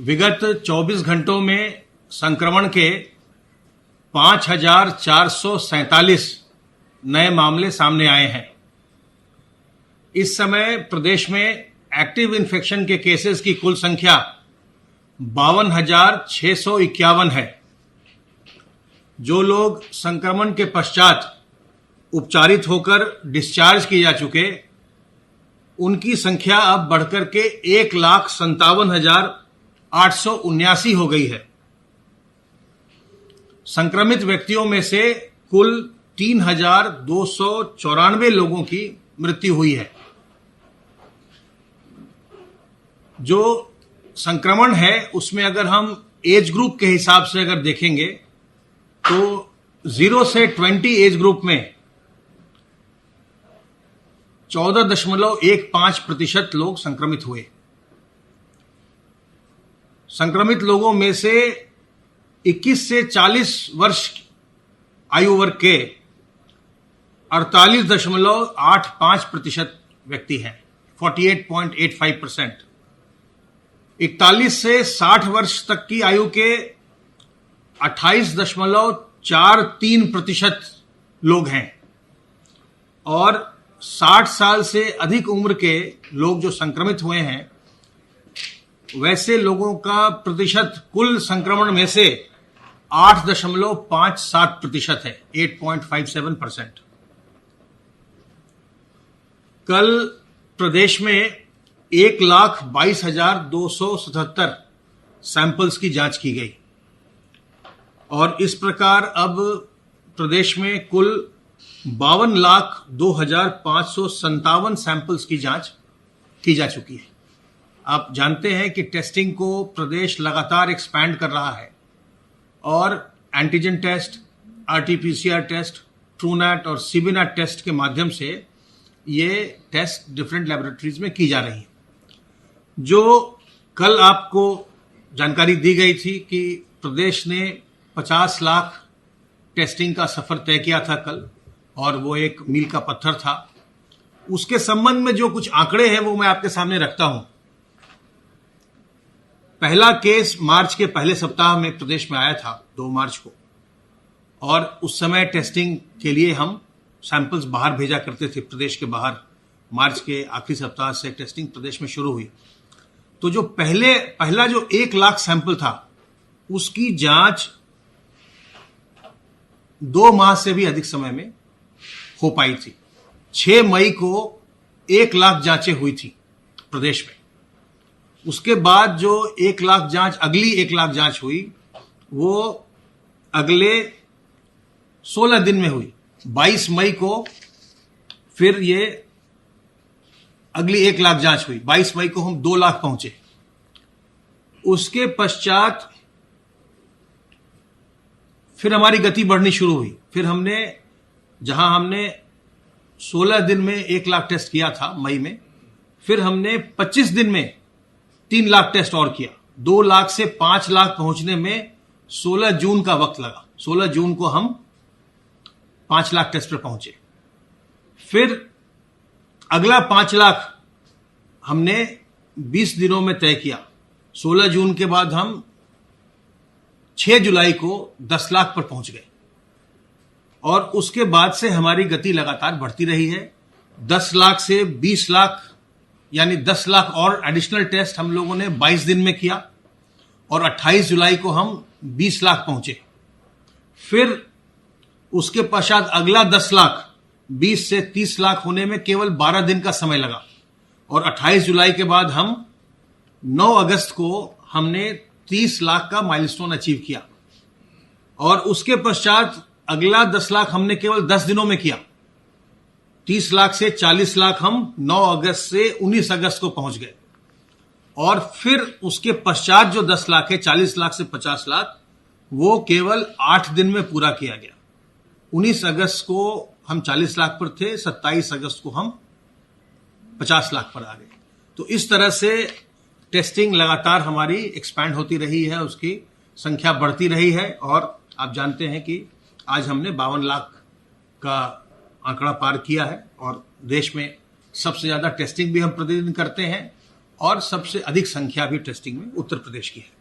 विगत 24 घंटों में संक्रमण के 5,447 नए मामले सामने आए हैं। इस समय प्रदेश में एक्टिव इन्फेक्शन के केसेस की कुल संख्या 52,651 है। जो लोग संक्रमण के पश्चात उपचारित होकर डिस्चार्ज किए जा चुके, उनकी संख्या अब बढ़कर के 1,57,879 हो गई है। संक्रमित व्यक्तियों में से कुल 3,294 लोगों की मृत्यु हुई है। जो संक्रमण है उसमें अगर हम एज ग्रुप के हिसाब से अगर देखेंगे तो 0 से 20 एज ग्रुप में 14.15% लोग संक्रमित हुए। संक्रमित लोगों में से 21 से 40 वर्ष आयु वर्ग के 48.85% व्यक्ति हैं, 48.85%। 41 से 60 वर्ष तक की आयु के 28.43% लोग हैं और 60 साल से अधिक उम्र के लोग जो संक्रमित हुए हैं, वैसे लोगों का प्रतिशत कुल संक्रमण में से 8.57% है, 8.57%। कल प्रदेश में 1,22,277 सैंपल्स की जांच की गई और इस प्रकार अब प्रदेश में कुल 52,02,557 सैंपल्स की जांच की जा चुकी है। आप जानते हैं कि टेस्टिंग को प्रदेश लगातार एक्सपैंड कर रहा है और antigen test, RT PCR test, TrueNat और सीबीनैट टेस्ट के माध्यम से ये टेस्ट डिफरेंट लैबोरेटरीज में की जा रही है। जो कल आपको जानकारी दी गई थी कि प्रदेश ने 50 लाख टेस्टिंग का सफर तय किया था कल, और वो एक मील का पत्थर था। उसके संबंध में जो कुछ आंकड़े हैं वो मैं आपके सामने रखता हूं। पहला केस मार्च के पहले सप्ताह में प्रदेश में आया था, 2 मार्च को, और उस समय टेस्टिंग के लिए हम सैंपल्स बाहर भेजा करते थे, प्रदेश के बाहर। मार्च के आखिरी सप्ताह से टेस्टिंग प्रदेश में शुरू हुई। तो जो पहला जो 1 लाख सैंपल था, उसकी जांच 2 माह से भी अधिक समय में हो पाई थी। 6 मई को 1 लाख जांचें हुई थी प्रदेश में। उसके बाद जो 1 लाख जांच, अगली 1 लाख जांच हुई, वो अगले 16 दिन में हुई। 22 मई को फिर ये अगली 1 लाख जांच हुई। 22 मई को हम 2 लाख पहुंचे। उसके पश्चात फिर हमारी गति बढ़नी शुरू हुई। फिर जहां हमने 16 दिन में 1 लाख टेस्ट किया था मई में, फिर हमने 25 दिन में 3 लाख टेस्ट और किया। 2 लाख से 5 लाख पहुंचने में 16 जून का वक्त लगा। 16 जून को हम 5 लाख टेस्ट पर पहुंचे। फिर अगला 5 लाख हमने 20 दिनों में तय किया। 16 जून के बाद हम 6 जुलाई को 10 लाख पर पहुंच गए और उसके बाद से हमारी गति लगातार बढ़ती रही है। 10 लाख से 20 लाख, यानी 10 लाख और एडिशनल टेस्ट हम लोगों ने 22 दिन में किया और 28 जुलाई को हम 20 लाख पहुंचे। फिर उसके पश्चात अगला 10 लाख 20 से 30 लाख होने में केवल 12 दिन का समय लगा और 28 जुलाई के बाद हम 9 अगस्त को हमने 30 लाख का माइलस्टोन अचीव किया और उसके पश्चात अगला 10 लाख हमने केवल 10 दिनों में किया। 30 लाख से 40 लाख हम 9 अगस्त से 19 अगस्त को पहुंच गए और फिर उसके पश्चात जो 10 लाख है, 40 लाख से 50 लाख, वो केवल 8 दिन में पूरा किया गया। 19 अगस्त को हम 40 लाख पर थे, 27 अगस्त को हम 50 लाख पर आ गए। तो इस तरह से टेस्टिंग लगातार हमारी एक्सपैंड होती रही है, उसकी संख्या बढ़ती रही है और आप जानते हैं कि आज हमने 52 लाख का आंकड़ा पार किया है और देश में सबसे ज्यादा टेस्टिंग भी हम प्रतिदिन करते हैं और सबसे अधिक संख्या भी टेस्टिंग में उत्तर प्रदेश की है।